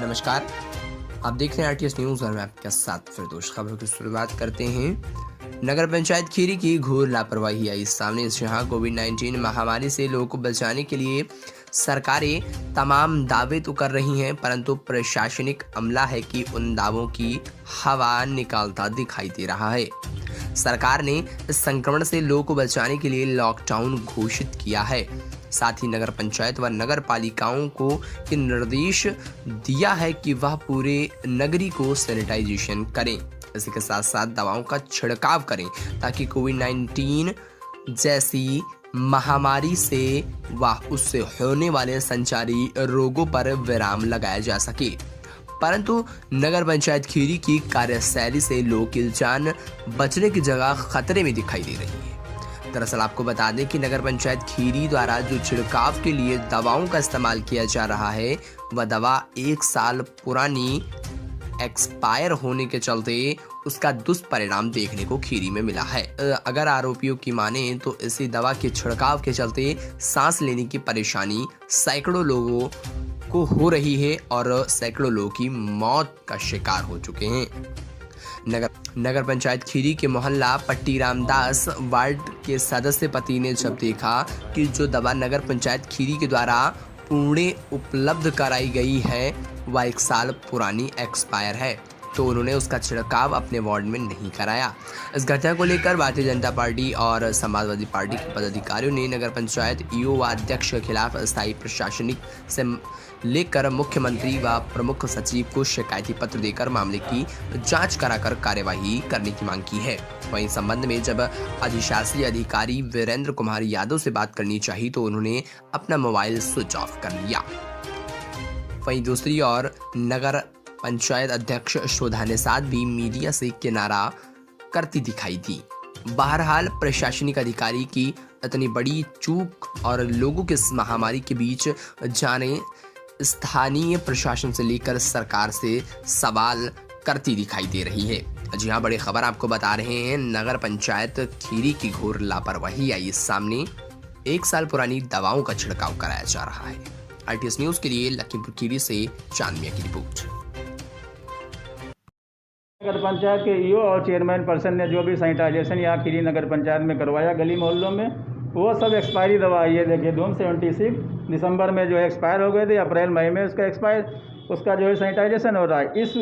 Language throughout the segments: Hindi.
नमस्कार, आप देख रहे हैं आरटीएस न्यूज़ और मैं आपके साथ फिरदौस। खबरों की शुरुआत करते हैं। नगर पंचायत खीरी की घोर लापरवाही आई सामने, जहां कोविड-19 महामारी से लोगों को बचाने के लिए सरकारें तमाम दावे तो कर रही हैं, परंतु प्रशासनिक अमला है कि उन दावों की हवा निकालता दिखाई दे रहा है। सरकार ने इस संक्रमण से लोगों को बचाने के लिए लॉकडाउन घोषित किया है। साथ ही नगर पंचायत व नगर पालिकाओं को ये निर्देश दिया है कि वह पूरे नगरी को सैनिटाइजेशन करें। इसी के साथ साथ दवाओं का छिड़काव करें ताकि कोविड-19 जैसी महामारी से व उससे होने वाले संचारी रोगों पर विराम लगाया जा सके। परंतु नगर पंचायत खीरी की कार्यशैली से लोगों की जान बचने की जगह खतरे में दिखाई दे रही है। दरअसल आपको बता दें कि नगर पंचायत खीरी द्वारा जो छिड़काव के लिए दवाओं का इस्तेमाल किया जा रहा है, वह दवा 1 साल पुरानी एक्सपायर होने के चलते उसका दुष्परिणाम देखने को खीरी में मिला है। अगर आरोपियों की माने तो इसी दवा के छिड़काव के चलते सांस लेने की परेशानी सैकड़ों लोगों को हो रही है और सैकड़ों लोगों की मौत का शिकार हो चुके हैं। नगर पंचायत खीरी के मोहल्ला पट्टी रामदास वार्ड के सदस्य पति ने जब देखा कि जो दवा नगर पंचायत खीरी के द्वारा पुणे उपलब्ध कराई गई है वह 1 साल पुरानी एक्सपायर है, तो उन्होंने उसका छिड़काव अपने वार्ड में नहीं कराया। इस घटना को लेकर भारतीय जनता पार्टी और समाजवादी पार्टी के पदाधिकारियों ने नगर पंचायत ईओ व अध्यक्ष के खिलाफ स्थायी प्रशासनिक से लेकर मुख्यमंत्री व प्रमुख सचिव को शिकायती पत्र देकर मामले की जांच कराकर कार्यवाही करने की मांग की है। वहीं संबंध में जब अधिशासी अधिकारी वीरेंद्र कुमार यादव से बात करनी चाहिए तो उन्होंने अपना मोबाइल स्विच ऑफ कर लिया। वहीं दूसरी ओर नगर पंचायत अध्यक्ष शोधा निषाद भी मीडिया से किनारा करती दिखाई दी। बहरहाल प्रशासनिक अधिकारी की इतनी बड़ी चूक और लोगों के इस महामारी के बीच जाने स्थानीय प्रशासन से लेकर सरकार से सवाल करती दिखाई दे रही है। जी हाँ, बड़ी खबर आपको बता रहे हैं। नगर पंचायत खीरी की घोर लापरवाही आई सामने, 1 साल पुरानी दवाओं का छिड़काव कराया जा रहा है। आरटीएस न्यूज़ के लिए लखीमपुर खीरी से चांद मिया की रिपोर्ट। नगर पंचायत के ईओ और चेयरमैन पर्सन ने जो भी सैनिटाइजेशन यहाँ खीरी नगर पंचायत में करवाया गली मोहल्लों में, वो सब एक्सपायरी दवा आई है। देखिए धूम 76 दिसंबर में जो एक्सपायर हो गए थे, अप्रैल मई में उसका उसका जो है सैनिटाइजेशन हो रहा है। इस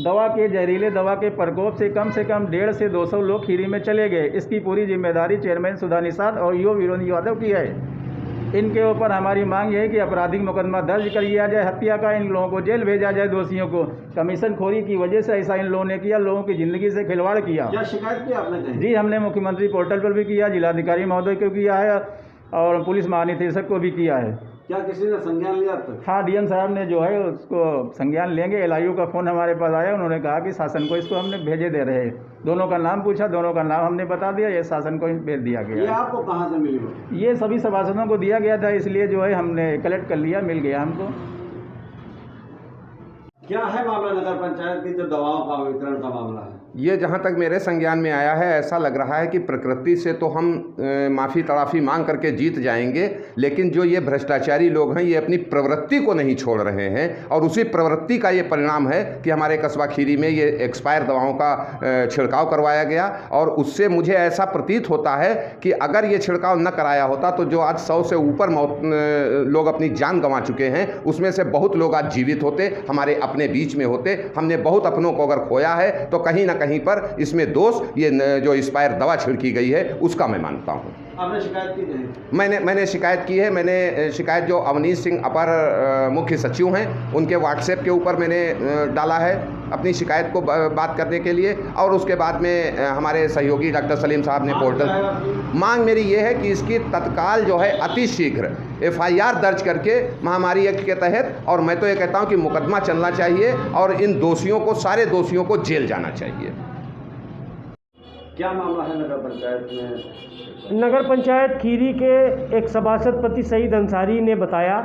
दवा के जहरीले दवा के प्रकोप से कम 150 से 200 लोग खीरी में चले गए। इसकी पूरी जिम्मेदारी चेयरमैन सुधा निषाद और ईओ वीरेंद्र यादव की है। इनके ऊपर हमारी मांग ये है कि आपराधिक मुकदमा दर्ज कर लिया जाए, हत्या का, इन लोगों को जेल भेजा जाए दोषियों को। कमीशन खोरी की वजह से ऐसा इन लोगों ने किया, लोगों की ज़िंदगी से खिलवाड़ किया। क्या शिकायत की आपने कहीं? जी, हमने मुख्यमंत्री पोर्टल पर भी किया, जिलाधिकारी महोदय को किया है और पुलिस महानिदेशक को भी किया है। क्या किसी ने संज्ञान लिया अब तक? हाँ, डीएम साहब ने जो है उसको संज्ञान लेंगे। एलआईयू का फ़ोन हमारे पास आया, उन्होंने कहा कि शासन को इसको हमने भेजे दे रहे हैं। दोनों का नाम पूछा, दोनों का नाम हमने बता दिया, ये शासन को भेज दिया गया। ये आपको कहाँ से मिली? ये सभी सभासदों को दिया गया था, इसलिए जो है हमने कलेक्ट कर लिया, मिल गया हमको। क्या है मामला नगर पंचायत की जो दवाओं का वितरण का मामला है? ये जहाँ तक मेरे संज्ञान में आया है, ऐसा लग रहा है कि प्रकृति से तो हम माफ़ी तड़ाफी मांग करके जीत जाएंगे, लेकिन जो ये भ्रष्टाचारी लोग हैं ये अपनी प्रवृत्ति को नहीं छोड़ रहे हैं और उसी प्रवृत्ति का ये परिणाम है कि हमारे कस्बा खीरी में ये एक्सपायर दवाओं का छिड़काव करवाया गया। और उससे मुझे ऐसा प्रतीत होता है कि अगर ये छिड़काव न कराया होता तो जो आज 100 से ऊपर लोग अपनी जान गंवा चुके हैं, उसमें से बहुत लोग आज जीवित होते, हमारे अपने बीच में होते। हमने बहुत अपनों को अगर खोया है तो कहीं ना कहीं पर इसमें दोष ये जो एक्सपायर दवा छिड़की गई है उसका मैं मानता हूँ। आपने शिकायत की है? मैंने शिकायत की है। मैंने शिकायत जो अवनीश सिंह अपर मुख्य सचिव हैं उनके व्हाट्सएप के ऊपर मैंने डाला है अपनी शिकायत को बात करने के लिए, और उसके बाद में हमारे सहयोगी डॉक्टर सलीम साहब ने पोर्टल। मांग मेरी ये है कि इसकी तत्काल जो है अति शीघ्र FIR दर्ज करके महामारी एक्ट के तहत, और मैं तो ये कहता हूँ कि मुकदमा चलना चाहिए और इन दोषियों को, सारे दोषियों को जेल जाना चाहिए। क्या मामला है नगर पंचायत में? नगर पंचायत खीरी के एक सभासद पति सईद अंसारी ने बताया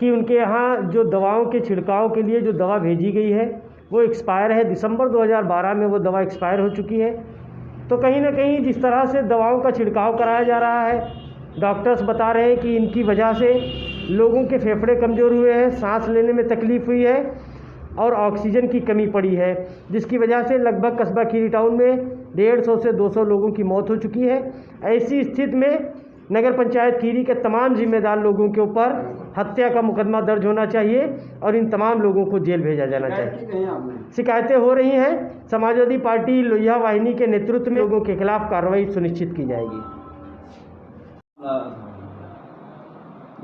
कि उनके यहाँ जो दवाओं के छिड़काव के लिए जो दवा भेजी गई है वो एक्सपायर है। दिसंबर 2012 में वो दवा एक्सपायर हो चुकी है। तो कहीं ना कहीं जिस तरह से दवाओं का छिड़काव कराया जा रहा है, डॉक्टर्स बता रहे हैं कि इनकी वजह से लोगों के फेफड़े कमज़ोर हुए हैं, सांस लेने में तकलीफ़ हुई है और ऑक्सीजन की कमी पड़ी है, जिसकी वजह से लगभग कस्बा खीरी टाउन में 150 से 200 लोगों की मौत हो चुकी है। ऐसी स्थिति में नगर पंचायत खीरी के तमाम जिम्मेदार लोगों के ऊपर हत्या का मुकदमा दर्ज होना चाहिए और इन तमाम लोगों को जेल भेजा जाना चाहिए। शिकायतें हो रही हैं, समाजवादी पार्टी लोहिया वाहिनी के नेतृत्व में लोगों के खिलाफ कार्रवाई सुनिश्चित की जाएगी।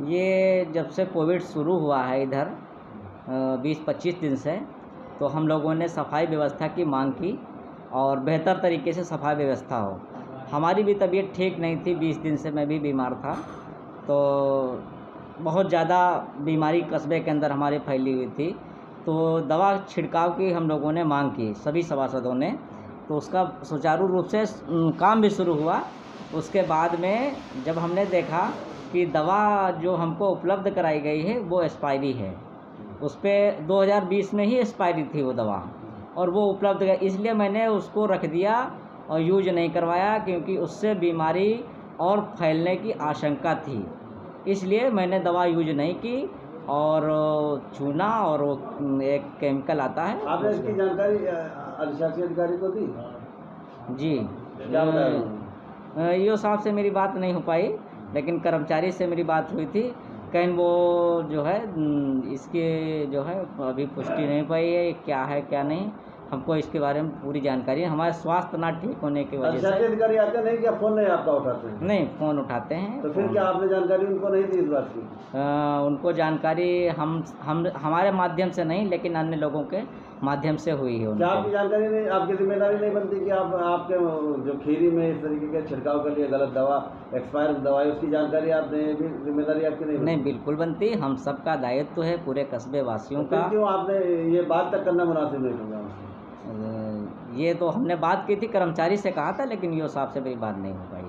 ये जब से कोविड शुरू हुआ है इधर 20-25 दिन से, तो हम लोगों ने सफाई व्यवस्था की मांग की और बेहतर तरीके से सफाई व्यवस्था हो। हमारी भी तबीयत ठीक नहीं थी, 20 दिन से मैं भी बीमार था, तो बहुत ज़्यादा बीमारी कस्बे के अंदर हमारे फैली हुई थी। तो दवा छिड़काव की हम लोगों ने मांग की, सभी सभासदों ने, तो उसका सुचारू रूप से काम भी शुरू हुआ। उसके बाद में जब हमने देखा कि दवा जो हमको उपलब्ध कराई गई है वो एक्सपायरी है, उस पर 2020 में ही एक्सपायरी थी वो दवा, और वो उपलब्ध है, इसलिए मैंने उसको रख दिया और यूज नहीं करवाया, क्योंकि उससे बीमारी और फैलने की आशंका थी, इसलिए मैंने दवा यूज नहीं की। और चूना और वो एक केमिकल आता है, आपने इसकी जानकारी अधिशासी अधिकारी को दी? जी, क्या बताया? ईओ साहब से मेरी बात नहीं हो पाई, लेकिन कर्मचारी से मेरी बात हुई थी। कहीं वो जो है इसके जो है अभी पुष्टि नहीं पाई है, क्या है क्या नहीं, हमको इसके बारे में पूरी जानकारी है। हमारे स्वास्थ्य ना ठीक होने की वजह से अधिकारी आते नहीं, क्या फोन नहीं आपका उठाते हैं? नहीं, फ़ोन उठाते हैं। तो फिर क्या आपने जानकारी उनको नहीं दी इस बात की? उनको जानकारी हम हमारे माध्यम से नहीं, लेकिन अन्य लोगों के माध्यम से हुई है। क्या आपकी जानकारी नहीं, आपकी जिम्मेदारी नहीं बनती कि आप आपके जो खीरी में इस तरीके के छिड़काव के लिए गलत दवा, एक्सपायर दवाई, उसकी जानकारी आप दें, भी जिम्मेदारी आपकी नहीं बनती? नहीं, बिल्कुल बनती, हम सबका दायित्व है, पूरे कस्बे वासियों का। क्यों आपने ये बात तक करना मुनासिब नहीं समझा? ये तो हमने बात की थी, कर्मचारी से कहा था, लेकिन ईओ साहब से मेरी बात नहीं हो पाई।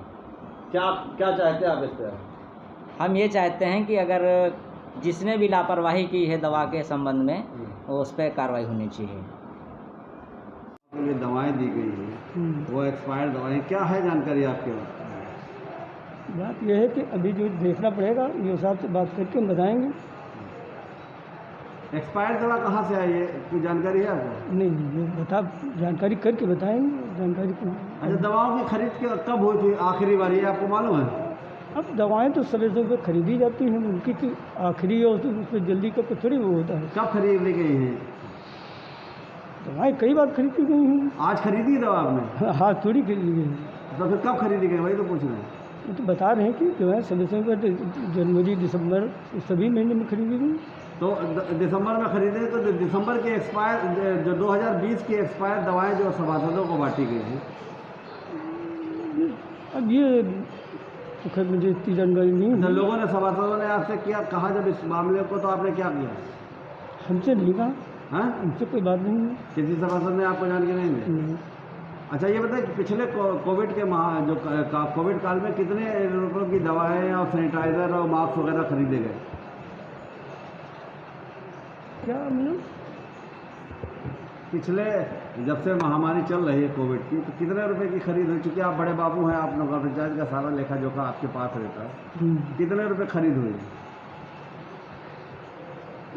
क्या चाहते हैं आप इस पर? हम ये चाहते हैं कि अगर जिसने भी लापरवाही की है दवा के संबंध में, उस पर कार्रवाई होनी चाहिए। ये दवाएं दी गई हैं, वो एक्सपायर्ड दवाएं, क्या है जानकारी आपके पास? बात यह है कि अभी जो देखना पड़ेगा, ईओ साहब से बात करके हम बताएंगे। एक्सपायर्ड दवा कहाँ से आई है, कोई जानकारी है आपको? नहीं, ये बता जानकारी करके बताएंगे जानकारी को। अच्छा, दवाओं की खरीद के कब हुई थी आखिरी बार, ये आपको मालूम है? अब दवाएं तो समय पे खरीदी जाती हैं, उनकी तो आखिरी और तो उस पर जल्दी का कुछ थोड़ी वो होता है। कब खरीद ली गई हैं दवाएं? कई बार खरीदी गई हैं। आज खरीदी दवा आपने? हाँ, थोड़ी खरीदी गई हैं। तो फिर कब खरीदी गई, वही तो पूछ रहे हैं। वो तो बता रहे हैं कि जो है समय पर जनवरी दिसंबर सभी महीने में खरीदी गई। तो दिसंबर में खरीदे, तो दिसंबर के एक्सपायर जो 2020 की एक्सपायर दवाएं जो सभासदों को बांटी गई हैं, अब ये तो खैर मुझे इतनी जानकारी नहीं तो है। लोगों ने, सभासदों ने आपसे क्या कहा जब इस मामले को, तो आपने क्या किया? हमसे नहीं कहा, हाँ, हमसे कोई बात नहीं है। किसी सभासद ने आपको जानकारी नहीं दी? नहीं। अच्छा, ये बताइए कि पिछले कोविड के कोविड काल में कितने रुपयों की दवाएं और सैनिटाइजर और मास्क वगैरह खरीदे गए? क्या मतलब? पिछले जब से महामारी चल रही है कोविड की, तो कितने रुपए की खरीद हुई? चूँकि आप बड़े बाबू हैं, आप नगर पंचायत का सारा लेखा जोखा आपके पास रहता है, कितने रुपए खरीद हुई?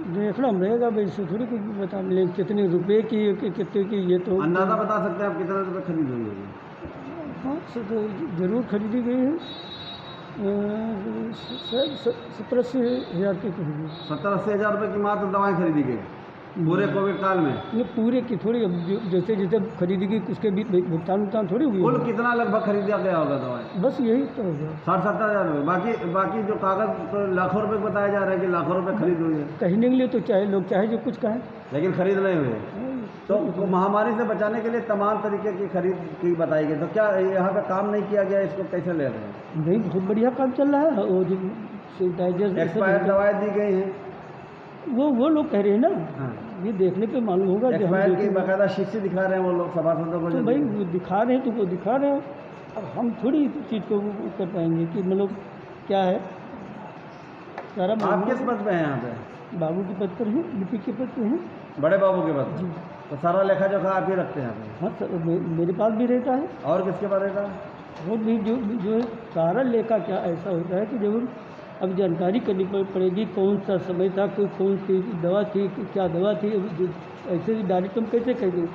देखना पड़ेगा, वैसे थोड़ी कुछ बता ले कितने रुपए की कितने की, ये तो अंदाज़ा बता सकते हैं आप कितने रुपए खरीद हुई होगी? हाँ, तो जरूर खरीदी गई है। 70-80 हज़ार की खरीदी। 70-80 हज़ार रुपये की मात्र दवाएं खरीदी गई पूरे कोविड काल में? ये पूरे की थोड़ी, अब जैसे जैसे खरीदी गई उसके भी भुगतान थोड़ी हुई। कुल कितना लगभग खरीदा गया होगा दवाएं? बस यही तो होगा, 60-70 हज़ार रुपये। बाकी जो कागज़ तो लाखों रुपए बताया जा रहा है कि लाखों रुपए खरीद हुई है। कहने के लिए तो चाहे लोग चाहे जो कुछ कहें, लेकिन खरीद नहीं हुए। तो महामारी से बचाने के लिए तमाम तरीके की खरीद की बताई गई, तो क्या यहाँ पे काम नहीं किया गया? इसको कैसे ले रहे हैं? नहीं, बहुत बढ़िया काम चल रहा है। वो जो सैनिटाइजर एक्सपायर दवाएं दी गई हैं, वो लोग कह रहे हैं ना। हाँ, ये देखने पे मालूम होगा कि हम एक्सपायर की देखें। बाकायदा शीशी दिखा रहे हैं वो लोग सभासदों को। तो भाई वो दिखा रहे हैं तो वो दिखा रहे हैं, अब हम थोड़ी इस चीज़ को वो कर पाएंगे कि मतलब क्या है सारा। आप किस पद पे हैं यहाँ पे? बाबू के पद पर हैं, लिपि के पद पर हैं। बड़े बाबू के पद पर? तो सारा लेखा जोखा आप ही रखते हैं यहाँ पे? हाँ सर, मेरे पास भी रहता है। और किसके पास रहता है? और भी जो है सारा लेखा क्या ऐसा होता है कि जब अब जानकारी करनी पड़ेगी कौन सा समय था, कोई कौन सी दवा थी, क्या दवा थी। ऐसे ही डायरेक्ट हम कैसे कह दें।